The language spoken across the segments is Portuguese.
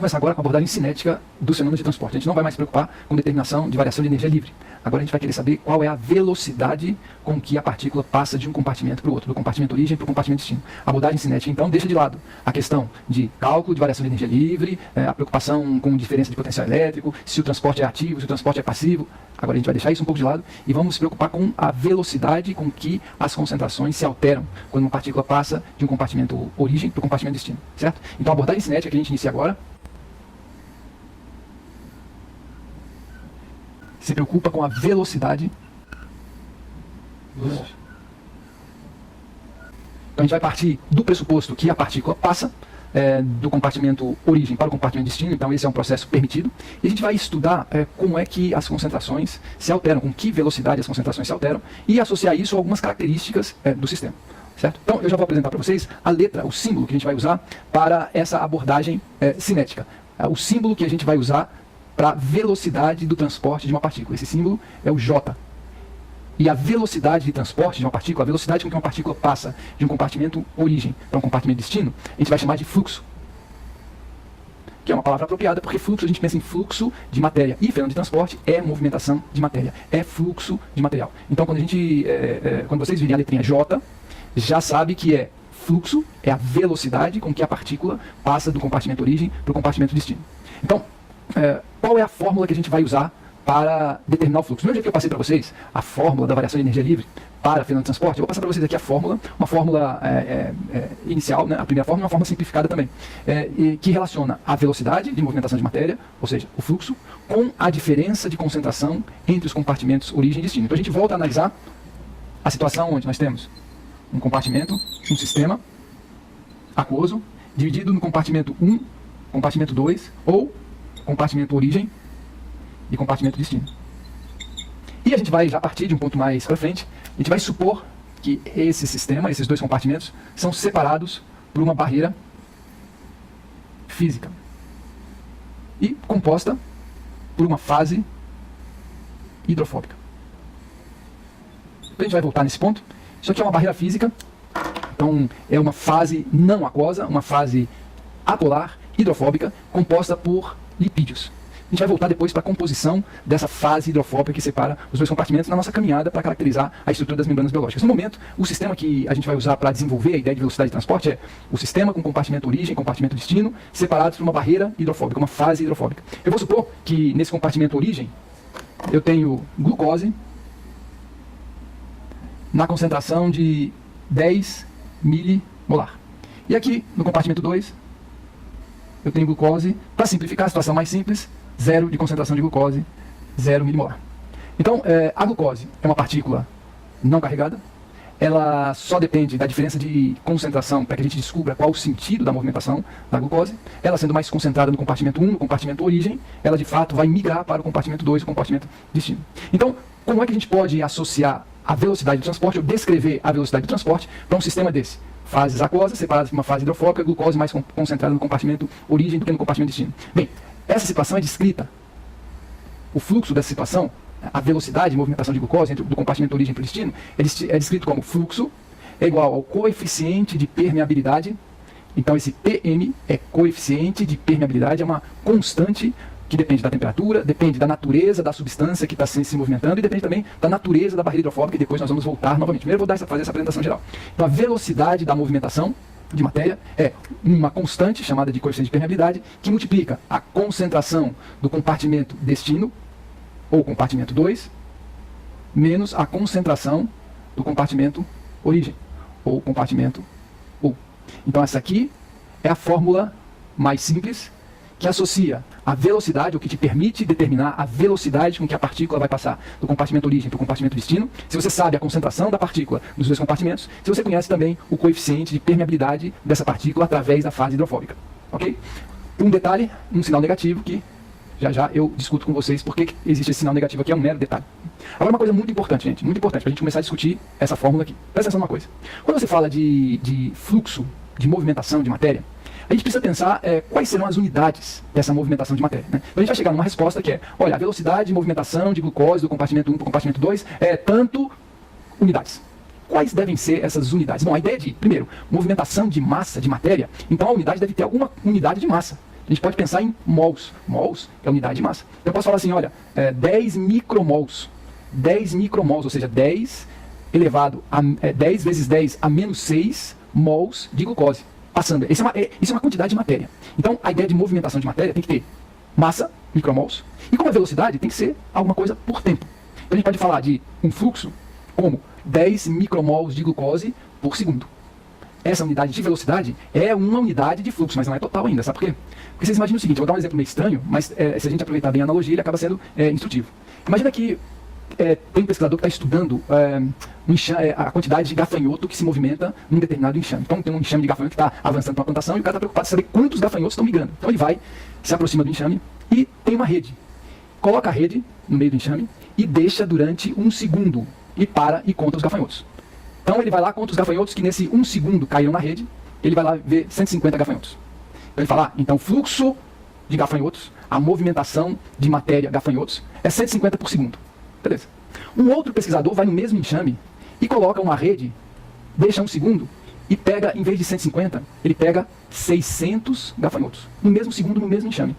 começar agora com a abordagem cinética dos fenômenos de transporte. A gente não vai mais se preocupar com determinação de variação de energia livre. Agora a gente vai querer saber qual é a velocidade com que a partícula passa de um compartimento para o outro, do compartimento origem para o compartimento destino. A abordagem cinética, então, deixa de lado a questão de cálculo de variação de energia livre, a preocupação com diferença de potencial elétrico, se o transporte é ativo, se o transporte é passivo. Agora a gente vai deixar isso um pouco de lado e vamos se preocupar com a velocidade com que as concentrações se alteram quando uma partícula passa de um compartimento origem para o compartimento destino, certo? Então a abordagem cinética que a gente inicia agora se preocupa com a velocidade. Então a gente vai partir do pressuposto que a partícula passa do compartimento origem para o compartimento destino, então esse é um processo permitido, e a gente vai estudar como é que as concentrações se alteram, com que velocidade as concentrações se alteram, e associar isso a algumas características do sistema. Certo? Então eu já vou apresentar para vocês a letra, o símbolo que a gente vai usar para essa abordagem cinética. O símbolo que a gente vai usar para a velocidade do transporte de uma partícula. Esse símbolo é o J. E a velocidade de transporte de uma partícula, a velocidade com que uma partícula passa de um compartimento origem para um compartimento destino, a gente vai chamar de fluxo. Que é uma palavra apropriada, porque fluxo, a gente pensa em fluxo de matéria. E fenômeno de transporte é movimentação de matéria, é fluxo de material. Então quando vocês virem a letrinha J, já sabe que é fluxo, é a velocidade com que a partícula passa do compartimento origem para o compartimento destino. Então, qual é a fórmula que a gente vai usar para determinar o fluxo? No mesmo jeito que eu passei para vocês a fórmula da variação de energia livre para fenômeno de transporte, eu vou passar para vocês aqui a fórmula, uma fórmula inicial, né, a primeira fórmula, uma fórmula simplificada também, que relaciona a velocidade de movimentação de matéria, ou seja, o fluxo, com a diferença de concentração entre os compartimentos origem e destino. Então a gente volta a analisar a situação onde nós temos um compartimento, um sistema aquoso, dividido no compartimento 1, compartimento 2, ou compartimento origem e compartimento destino. E a gente vai já partir de um ponto mais para frente, a gente vai supor que esse sistema, esses dois compartimentos, são separados por uma barreira física e composta por uma fase hidrofóbica. A gente vai voltar nesse ponto. Isso aqui é uma barreira física, então é uma fase não aquosa, uma fase apolar, hidrofóbica, composta por lipídios. A gente vai voltar depois para a composição dessa fase hidrofóbica que separa os dois compartimentos na nossa caminhada para caracterizar a estrutura das membranas biológicas. No momento, o sistema que a gente vai usar para desenvolver a ideia de velocidade de transporte é o sistema com compartimento origem e compartimento destino, separados por uma barreira hidrofóbica, uma fase hidrofóbica. Eu vou supor que nesse compartimento origem eu tenho glucose na concentração de 10 milimolar. E aqui, no compartimento 2, eu tenho glucose, para simplificar a situação mais simples, 0 de concentração de glucose, 0 milimolar. Então, a glucose é uma partícula não carregada, ela só depende da diferença de concentração para que a gente descubra qual o sentido da movimentação da glucose. Ela sendo mais concentrada no compartimento 1, no compartimento origem, ela de fato vai migrar para o compartimento 2, o compartimento destino. Então, como é que a gente pode associar a velocidade do transporte, ou descrever a velocidade do transporte para um sistema desse? Fases aquosas separadas por uma fase hidrofóbica, glucose mais concentrada no compartimento origem do que no compartimento destino. Bem, essa situação é descrita, o fluxo dessa situação, a velocidade de movimentação de glucose do compartimento origem para o destino, é descrito como fluxo é igual ao coeficiente de permeabilidade. Então esse Pm é coeficiente de permeabilidade, é uma constante que depende da temperatura, depende da natureza da substância que está se movimentando e depende também da natureza da barreira hidrofóbica, e depois nós vamos voltar novamente. Primeiro eu vou fazer essa apresentação geral. Então a velocidade da movimentação de matéria é uma constante chamada de coeficiente de permeabilidade que multiplica a concentração do compartimento destino, ou compartimento 2, menos a concentração do compartimento origem, ou compartimento 1. Então essa aqui é a fórmula mais simples que associa a velocidade, ou que te permite determinar a velocidade com que a partícula vai passar do compartimento origem para o compartimento destino. Se você sabe a concentração da partícula nos dois compartimentos, se você conhece também o coeficiente de permeabilidade dessa partícula através da fase hidrofóbica. Ok? Um detalhe, um sinal negativo que já eu discuto com vocês porque existe esse sinal negativo aqui, é um mero detalhe. Agora uma coisa muito importante, gente, muito importante para a gente começar a discutir essa fórmula aqui. Presta atenção numa coisa. Quando você fala de fluxo, de movimentação de matéria, a gente precisa pensar quais serão as unidades dessa movimentação de matéria. Né? Então a gente vai chegar numa resposta que é, olha, a velocidade de movimentação de glucose do compartimento 1 para o compartimento 2 é tanto unidades. Quais devem ser essas unidades? Bom, a ideia de, primeiro, movimentação de massa, de matéria, então a unidade deve ter alguma unidade de massa. A gente pode pensar em mols. Mols é a unidade de massa. Eu posso falar assim, olha, 10 micromols. 10 micromols, ou seja, 10 elevado a 10 vezes 10 a menos 6 mols de glucose. Passando. Isso é uma quantidade de matéria. Então, a ideia de movimentação de matéria tem que ter massa, micromols, e como a velocidade tem que ser alguma coisa por tempo. Então, a gente pode falar de um fluxo como 10 micromols de glucose por segundo. Essa unidade de velocidade é uma unidade de fluxo, mas não é total ainda, sabe por quê? Porque vocês imaginam o seguinte, eu vou dar um exemplo meio estranho, mas se a gente aproveitar bem a analogia, ele acaba sendo instrutivo. Imagina que tem um pesquisador que está estudando a quantidade de gafanhoto que se movimenta num determinado enxame. Então tem um enxame de gafanhoto que está avançando para uma plantação e o cara está preocupado em saber quantos gafanhotos estão migrando. Então ele vai, se aproxima do enxame e tem uma rede. Coloca a rede no meio do enxame e deixa durante 1 segundo e para e conta os gafanhotos. Então ele vai lá, conta os gafanhotos que nesse 1 segundo caíram na rede, ele vai lá ver 150 gafanhotos. Então ele fala, então o fluxo de gafanhotos, a movimentação de matéria gafanhotos é 150 por segundo. Beleza. Um outro pesquisador vai no mesmo enxame e coloca uma rede, deixa 1 segundo e pega, em vez de 150, ele pega 600 gafanhotos. No mesmo segundo, no mesmo enxame.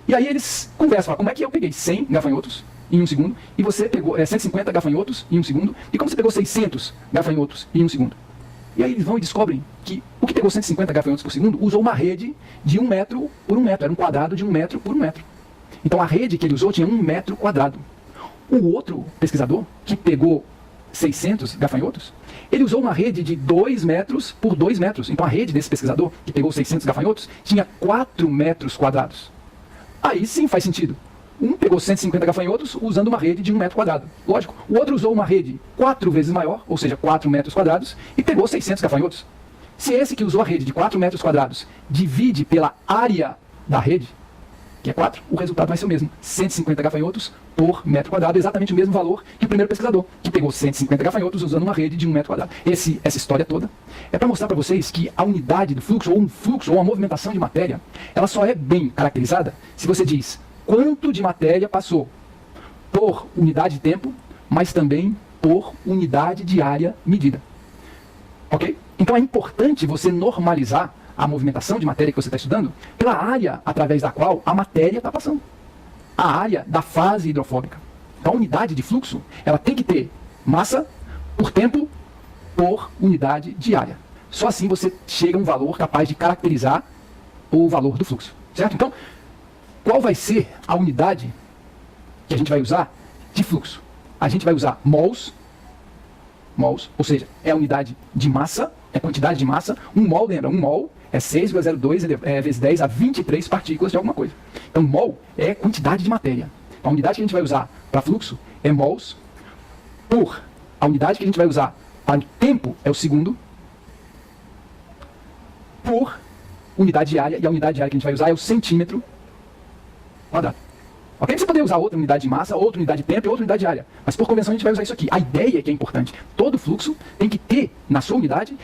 E aí eles conversam, falam, como é que eu peguei 100 gafanhotos em 1 segundo, e você pegou 150 gafanhotos em 1 segundo, e como você pegou 600 gafanhotos em 1 segundo? E aí eles vão e descobrem que o que pegou 150 gafanhotos por segundo usou uma rede de 1 metro por 1 metro, era um quadrado de 1 metro por 1 metro. Então a rede que ele usou tinha 1 metro quadrado. O outro pesquisador, que pegou 600 gafanhotos, ele usou uma rede de 2 metros por 2 metros. Então a rede desse pesquisador, que pegou 600 gafanhotos, tinha 4 metros quadrados. Aí sim faz sentido. Um pegou 150 gafanhotos usando uma rede de 1 metro quadrado. Lógico. O outro usou uma rede 4 vezes maior, ou seja, 4 metros quadrados, e pegou 600 gafanhotos. Se esse que usou a rede de 4 metros quadrados divide pela área da rede, que é 4, o resultado vai ser o mesmo. 150 gafanhotos por metro quadrado, exatamente o mesmo valor que o primeiro pesquisador, que pegou 150 gafanhotos usando uma rede de 1 metro quadrado. Essa história toda é para mostrar para vocês que a unidade do fluxo, ou um fluxo, ou uma movimentação de matéria, ela só é bem caracterizada se você diz quanto de matéria passou por unidade de tempo, mas também por unidade de área medida. Ok? Então é importante você normalizar a movimentação de matéria que você está estudando pela área através da qual a matéria está passando. A área da fase hidrofóbica. Então a unidade de fluxo, ela tem que ter massa por tempo por unidade de área. Só assim você chega a um valor capaz de caracterizar o valor do fluxo. Certo? Então, qual vai ser a unidade que a gente vai usar de fluxo? A gente vai usar mols, ou seja, é a unidade de massa, é a quantidade de massa. Um mol, lembra, um mol é 6,02 vezes 10 a 23 partículas de alguma coisa. Então, mol é quantidade de matéria. A unidade que a gente vai usar para fluxo é mols, por a unidade que a gente vai usar para o tempo é o segundo, por unidade de área, e a unidade de área que a gente vai usar é o centímetro quadrado. Ok? Você poderia usar outra unidade de massa, outra unidade de tempo e outra unidade de área. Mas por convenção a gente vai usar isso aqui. A ideia que é importante. Todo fluxo tem que ter na sua unidade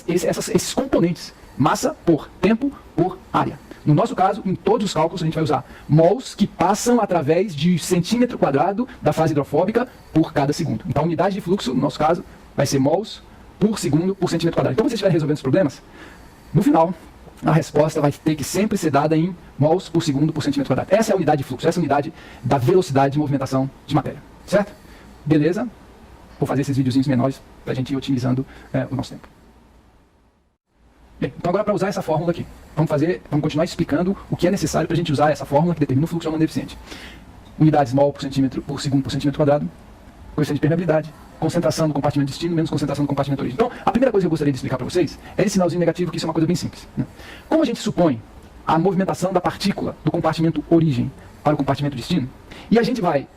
esses componentes. Massa por tempo por área. No nosso caso, em todos os cálculos, a gente vai usar mols que passam através de centímetro quadrado da fase hidrofóbica por cada segundo. Então a unidade de fluxo, no nosso caso, vai ser mols por segundo por centímetro quadrado. Então, quando você estiver resolvendo os problemas, no final, a resposta vai ter que sempre ser dada em mols por segundo por centímetro quadrado. Essa é a unidade de fluxo, essa é a unidade da velocidade de movimentação de matéria. Certo? Beleza? Vou fazer esses videozinhos menores para a gente ir otimizando o nosso tempo. Bem, então agora para usar essa fórmula aqui, vamos continuar explicando o que é necessário para a gente usar essa fórmula que determina o fluxo de uma maneira eficiente. Unidades mol por segundo por centímetro quadrado, coeficiente de permeabilidade, concentração do compartimento de destino menos concentração do compartimento de origem. Então, a primeira coisa que eu gostaria de explicar para vocês é esse sinalzinho negativo, que isso é uma coisa bem simples. Né? Como a gente supõe a movimentação da partícula do compartimento origem para o compartimento destino, e a gente vai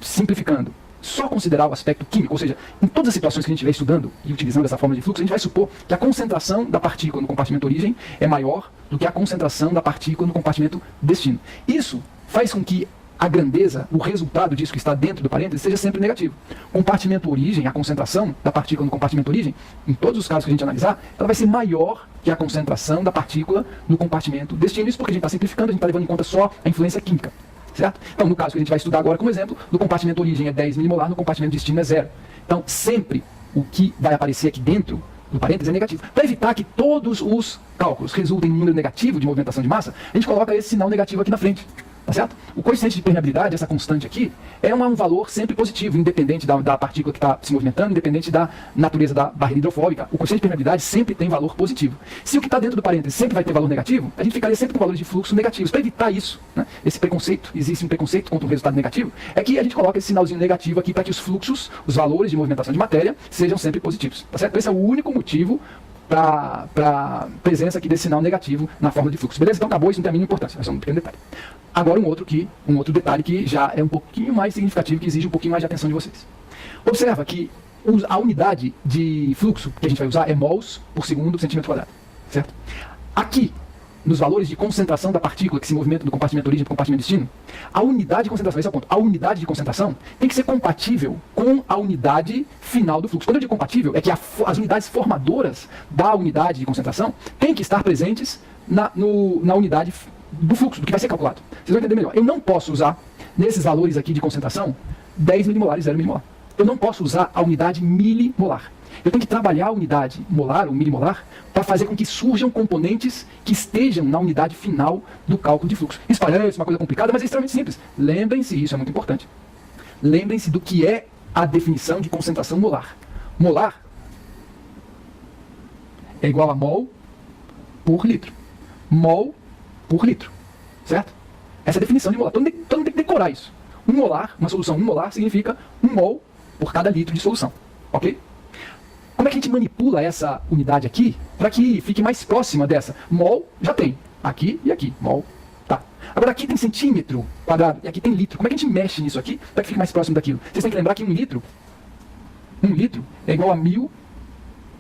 simplificando, só considerar o aspecto químico, ou seja, em todas as situações que a gente estiver estudando e utilizando essa fórmula de fluxo, a gente vai supor que a concentração da partícula no compartimento origem é maior do que a concentração da partícula no compartimento destino. Isso faz com que a grandeza, o resultado disso que está dentro do parênteses, seja sempre negativo. Compartimento origem, a concentração da partícula no compartimento origem, em todos os casos que a gente analisar, ela vai ser maior que a concentração da partícula no compartimento destino. Isso porque a gente está simplificando, a gente está levando em conta só a influência química. Certo? Então, no caso que a gente vai estudar agora como exemplo, no compartimento origem é 10 milimolar, no compartimento destino é 0. Então, sempre o que vai aparecer aqui dentro do parênteses é negativo. Para evitar que todos os cálculos resultem em um número negativo de movimentação de massa, a gente coloca esse sinal negativo aqui na frente. Tá certo? O coeficiente de permeabilidade, essa constante aqui, é um valor sempre positivo, independente da partícula que está se movimentando, independente da natureza da barreira hidrofóbica. O coeficiente de permeabilidade sempre tem valor positivo. Se o que está dentro do parênteses sempre vai ter valor negativo, a gente ficaria sempre com valores de fluxo negativos. Para evitar isso, né, esse preconceito, existe um preconceito contra um resultado negativo, é que a gente coloca esse sinalzinho negativo aqui para que os fluxos, os valores de movimentação de matéria, sejam sempre positivos. Tá certo? Esse é o único motivo para a presença aqui desse sinal negativo na fórmula de fluxo. Beleza? Então acabou, isso não tem a mínima importância, é só um pequeno detalhe. Agora um outro detalhe que já é um pouquinho mais significativo, que exige um pouquinho mais de atenção de vocês. Observa que a unidade de fluxo que a gente vai usar é mols por segundo centímetro quadrado, certo? Aqui, nos valores de concentração da partícula que se movimenta do compartimento origem para o compartimento destino, a unidade de concentração, esse é o ponto, a unidade de concentração tem que ser compatível com a unidade final do fluxo. Quando eu digo compatível, é que as unidades formadoras da unidade de concentração têm que estar presentes na unidade do fluxo, do que vai ser calculado. Vocês vão entender melhor. Eu não posso usar, nesses valores aqui de concentração, 10 milimolar e 0 milimolar. Eu não posso usar a unidade milimolar. Eu tenho que trabalhar a unidade molar ou milimolar para fazer com que surjam componentes que estejam na unidade final do cálculo de fluxo. Isso parece uma coisa complicada, mas é extremamente simples. Lembrem-se, isso é muito importante. Lembrem-se do que é a definição de concentração molar. Molar é igual a mol por litro. Mol por litro, certo? Essa é a definição de molar. Todo mundo tem que decorar isso. Um molar, uma solução 1 molar, significa 1 mol por cada litro de solução, ok? Como é que a gente manipula essa unidade aqui para que fique mais próxima dessa? Mol já tem, aqui e aqui, mol, tá. Agora aqui tem centímetro quadrado e aqui tem litro. Como é que a gente mexe nisso aqui para que fique mais próximo daquilo? Vocês têm que lembrar que 1 litro é igual a 1000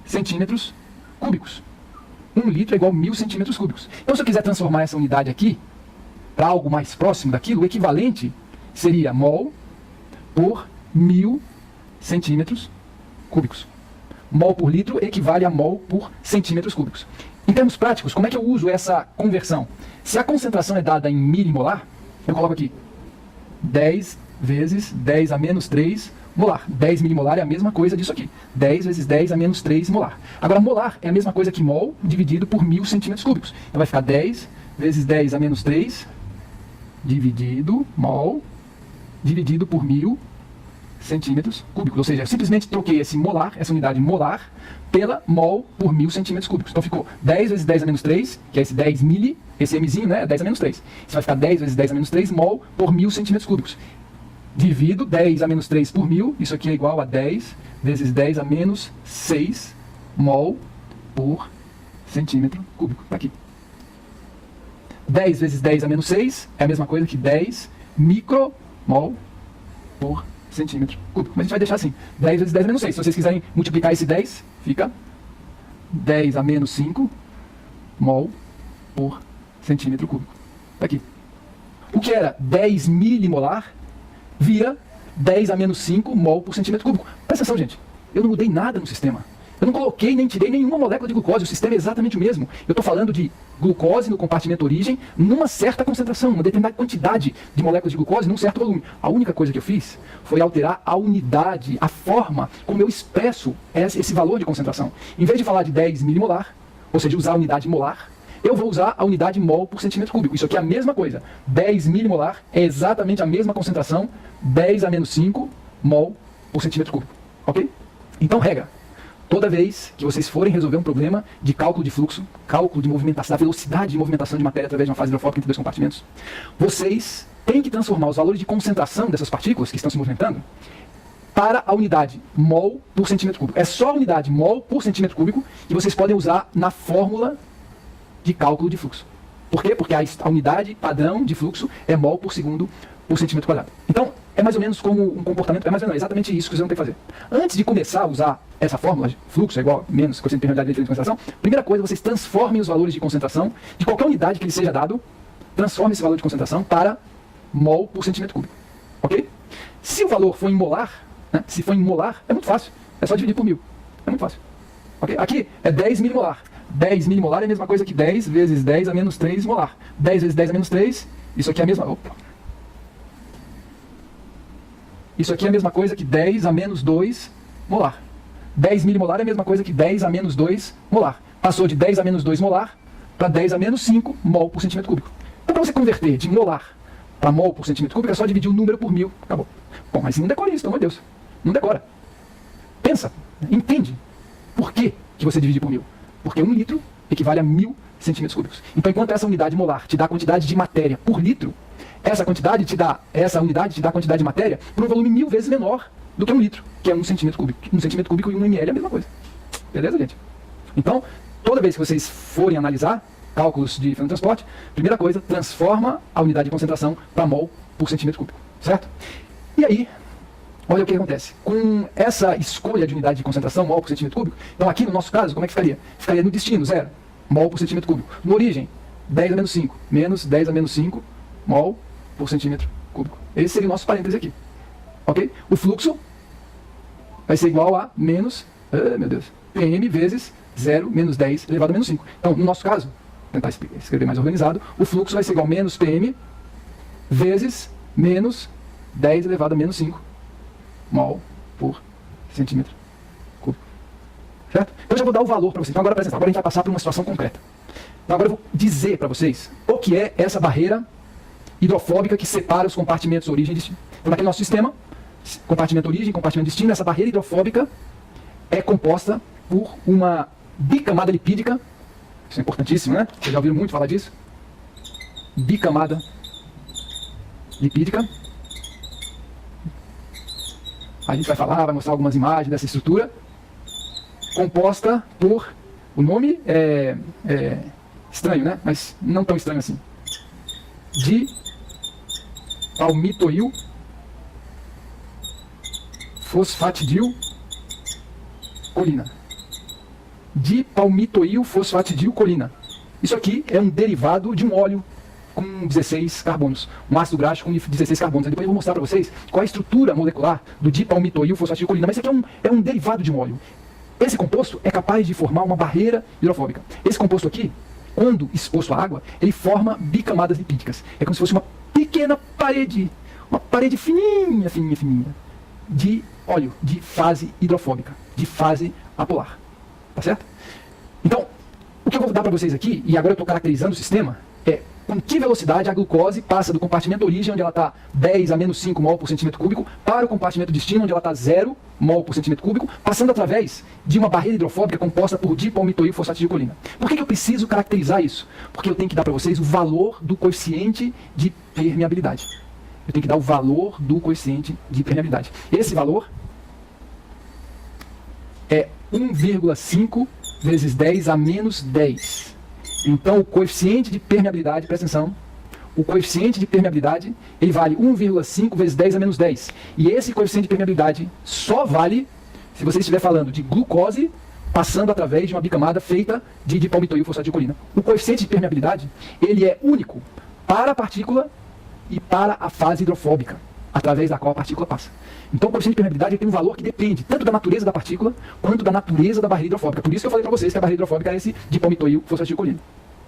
centímetros cúbicos. 1 litro é igual a 1000 centímetros cúbicos. Então, se eu quiser transformar essa unidade aqui para algo mais próximo daquilo, o equivalente seria mol por 1000 centímetros cúbicos. Mol por litro equivale a mol por centímetros cúbicos. Em termos práticos, como é que eu uso essa conversão? Se a concentração é dada em milimolar, eu coloco aqui 10 vezes 10 a menos 3 molar. 10 milimolar é a mesma coisa disso aqui. 10 vezes 10 a menos 3 molar. Agora, molar é a mesma coisa que mol dividido por 1000 centímetros cúbicos. Então vai ficar 10 vezes 10 a menos 3 dividido mol dividido por 1000 centímetros cúbicos. Ou seja, eu simplesmente troquei esse molar, essa unidade molar, pela mol por 1000 centímetros cúbicos. Então ficou 10 vezes 10 a menos 3, que é esse 10 mili, esse mzinho, né? 10 a menos 3. Isso vai ficar 10 vezes 10 a menos 3 mol por 1000 centímetros cúbicos. Divido 10 a menos 3 por 1000, isso aqui é igual a 10 vezes 10 a menos 6 mol por centímetro cúbico. Tá aqui. 10 vezes 10 a menos 6 é a mesma coisa que 10 micromol por centímetro cúbico. Mas a gente vai deixar assim, 10 vezes 10 a menos 6. Se vocês quiserem multiplicar esse 10, fica 10 a menos 5 mol por centímetro cúbico. Tá aqui. O que era 10 milimolar vira 10 a menos 5 mol por centímetro cúbico. Presta atenção, gente. Eu não mudei nada no sistema. Eu não coloquei nem tirei nenhuma molécula de glucose. O sistema é exatamente o mesmo. Eu estou falando de glucose no compartimento origem numa certa concentração, uma determinada quantidade de moléculas de glucose num certo volume. A única coisa que eu fiz foi alterar a unidade, a forma como eu expresso esse valor de concentração. Em vez de falar de 10 milimolar, ou seja, usar a unidade molar, eu vou usar a unidade mol por centímetro cúbico. Isso aqui é a mesma coisa. 10 milimolar é exatamente a mesma concentração, 10 a menos 5 mol por centímetro cúbico. Ok? Então, regra. Toda vez que vocês forem resolver um problema de cálculo de fluxo, cálculo de movimentação, da velocidade de movimentação de matéria através de uma fase hidrofóbica entre dois compartimentos, vocês têm que transformar os valores de concentração dessas partículas que estão se movimentando para a unidade mol por centímetro cúbico. É só a unidade mol por centímetro cúbico que vocês podem usar na fórmula de cálculo de fluxo. Por quê? Porque a unidade padrão de fluxo é mol por segundo por centímetro quadrado. Então, é mais ou menos como um comportamento, é mais ou menos exatamente isso que vocês vão ter que fazer. Antes de começar a usar essa fórmula, fluxo é igual a menos coeficiente de permeabilidade vezes concentração, primeira coisa, vocês transformem os valores de concentração de qualquer unidade que lhe seja dado, transforme esse valor de concentração para mol por centímetro cúbico. Ok? Se o valor for em molar, né, se for em molar, é muito fácil. É só dividir por 1000. É muito fácil. Ok? Aqui é 10 milimolar. 10 milimolar é a mesma coisa que 10 vezes 10 a menos 3 molar. 10 vezes 10 a menos 3, isso aqui é a mesma... Opa. Isso aqui é a mesma coisa que 10 a menos 2 molar. 10 milimolar é a mesma coisa que 10 a menos 2 molar. Passou de 10 a menos 2 molar para 10 a menos 5 mol por centímetro cúbico. Então, para você converter de molar para mol por centímetro cúbico, é só dividir o número por 1000. Acabou. Bom, mas não decora isso, pelo amor de Deus. Não decora. Pensa, entende. Por que você divide por 1000? Porque 1 litro equivale a 1000 centímetros cúbicos. Então, enquanto essa unidade molar te dá a quantidade de matéria por litro, essa unidade te dá a quantidade de matéria por um volume 1000 vezes menor do que 1 litro, que é 1 centímetro cúbico. 1 centímetro cúbico e 1 ml é a mesma coisa. Beleza, gente? Então, toda vez que vocês forem analisar cálculos de fenômeno de transporte, primeira coisa, transforma a unidade de concentração para mol por centímetro cúbico. Certo? E aí, olha o que acontece. Com essa escolha de unidade de concentração, mol por centímetro cúbico, então aqui no nosso caso, como é que ficaria? Ficaria no destino, 0, mol por centímetro cúbico. No origem, 10 a menos 5, menos 10 a menos 5, mol por centímetro cúbico. Esse seria o nosso parêntese aqui. Ok? O fluxo vai ser igual a menos, meu Deus, PM vezes 0 menos 10 elevado a menos 5. Então, no nosso caso, vou tentar escrever mais organizado, o fluxo vai ser igual a menos PM vezes menos 10 elevado a menos 5 mol por centímetro cúbico. Certo? Então, eu já vou dar o valor para vocês. Então, agora, presta atenção, agora a gente vai passar por uma situação concreta. Então, agora eu vou dizer para vocês o que é essa barreira hidrofóbica que separa os compartimentos origem e destino. Então, naquele nosso sistema, compartimento origem, compartimento destino, essa barreira hidrofóbica é composta por uma bicamada lipídica. Isso é importantíssimo, né? Vocês já ouviram muito falar disso? Bicamada lipídica. A gente vai falar, vai mostrar algumas imagens dessa estrutura. Composta por... O nome é estranho, né? Mas não tão estranho assim. De palmitoil fosfatidil colina. Dipalmitoil fosfatidil colina. Isso aqui é um derivado de um óleo com 16 carbonos, um ácido graxo com 16 carbonos. Depois eu vou mostrar para vocês qual é a estrutura molecular do dipalmitoil fosfatidil colina. Mas isso aqui é um derivado de um óleo. Esse composto é capaz de formar uma barreira hidrofóbica. Esse composto aqui, quando exposto à água, ele forma bicamadas lipídicas. É como se fosse uma pequena parede, uma parede fininha, fininha, fininha, de óleo, de fase hidrofóbica, de fase apolar. Tá certo? Então, o que eu vou dar para vocês aqui, e agora eu estou caracterizando o sistema, é com que velocidade a glucose passa do compartimento origem, onde ela está 10 a menos 5 mol por centímetro cúbico, para o compartimento destino, onde ela está 0 mol por centímetro cúbico, passando através de uma barreira hidrofóbica composta por dipalmitoil fosfatidil colina. Por que eu preciso caracterizar isso? Porque eu tenho que dar para vocês o valor do coeficiente de permeabilidade. Eu tenho que dar o valor do coeficiente de permeabilidade. Esse valor é 1,5 vezes 10 a menos 10. Então, o coeficiente de permeabilidade, presta atenção, o coeficiente de permeabilidade, ele vale 1,5 vezes 10 a menos 10. E esse coeficiente de permeabilidade só vale se você estiver falando de glucose passando através de uma bicamada feita de dipalmitoil fosfatidil colina. O coeficiente de permeabilidade, ele é único para a partícula e para a fase hidrofóbica, através da qual a partícula passa. Então, o coeficiente de permeabilidade tem um valor que depende tanto da natureza da partícula quanto da natureza da barreira hidrofóbica. Por isso que eu falei para vocês que a barreira hidrofóbica é esse dipalmitoil fosfatidil colina.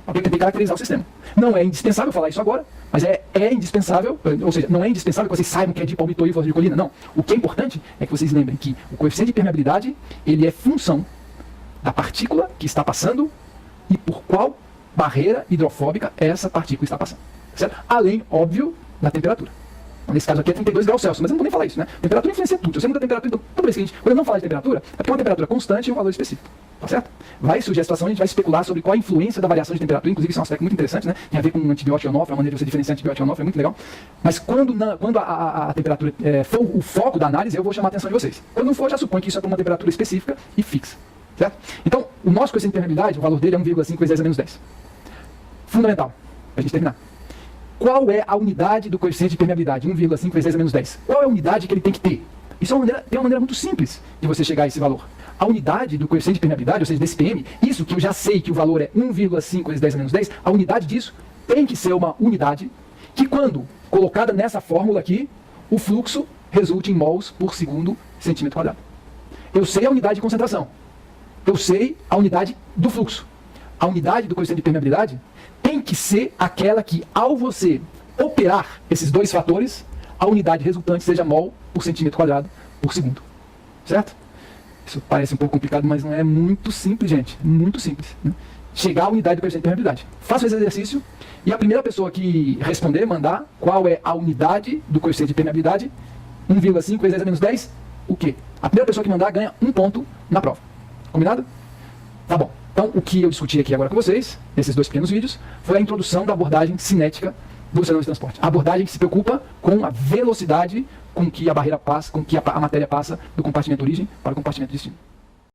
Eu tentei caracterizar o sistema. Não é indispensável falar isso agora, mas é indispensável, ou seja, não é indispensável que vocês saibam que é dipalmitoil fosfatidil colina, não. O que é importante é que vocês lembrem que o coeficiente de permeabilidade, ele é função da partícula que está passando e por qual barreira hidrofóbica essa partícula está passando. Certo? Além, óbvio, da temperatura. Nesse caso aqui é 32 graus Celsius, mas eu não vou nem falar isso, né? Temperatura influencia tudo. Se você muda a temperatura, então, toda vez que quando eu não falar de temperatura, é porque é uma temperatura constante e um valor específico. Tá certo? Vai surgir a situação, a gente vai especular sobre qual a influência da variação de temperatura, inclusive isso é um aspecto muito interessante, né? Tem a ver com antibiótico e onofre, a maneira de você diferenciar antibiótico e onofre, é muito legal. Mas quando a temperatura for o foco da análise, eu vou chamar a atenção de vocês. Quando não for, já suponho que isso é para uma temperatura específica e fixa. Certo? Então, o nosso coeficiente de permeabilidade, o valor dele é 1,5 vezes 10 a menos 10. Fundamental, para a gente terminar. Qual é a unidade do coeficiente de permeabilidade? 1,5 vezes 10 a menos 10. Qual é a unidade que ele tem que ter? Isso é uma maneira muito simples de você chegar a esse valor. A unidade do coeficiente de permeabilidade, ou seja, desse PM, isso que eu já sei que o valor é 1,5 vezes 10 a menos 10, a unidade disso tem que ser uma unidade que, quando colocada nessa fórmula aqui, o fluxo resulte em mols por segundo centímetro quadrado. Eu sei a unidade de concentração. Eu sei a unidade do fluxo. A unidade do coeficiente de permeabilidade tem que ser aquela que, ao você operar esses dois fatores, a unidade resultante seja mol por centímetro quadrado por segundo. Certo? Isso parece um pouco complicado, mas não é muito simples, gente. Muito simples, né? Chegar à unidade do coeficiente de permeabilidade. Faça esse exercício e a primeira pessoa que responder, mandar qual é a unidade do coeficiente de permeabilidade, 1,5 vezes 10 a menos 10, o quê? A primeira pessoa que mandar ganha 1 ponto na prova. Combinado? Tá bom. Então, o que eu discuti aqui agora com vocês, nesses 2 pequenos vídeos, foi a introdução da abordagem cinética do sistema de transporte. A abordagem que se preocupa com a velocidade com que a barreira passa, com que a matéria passa do compartimento origem para o compartimento destino.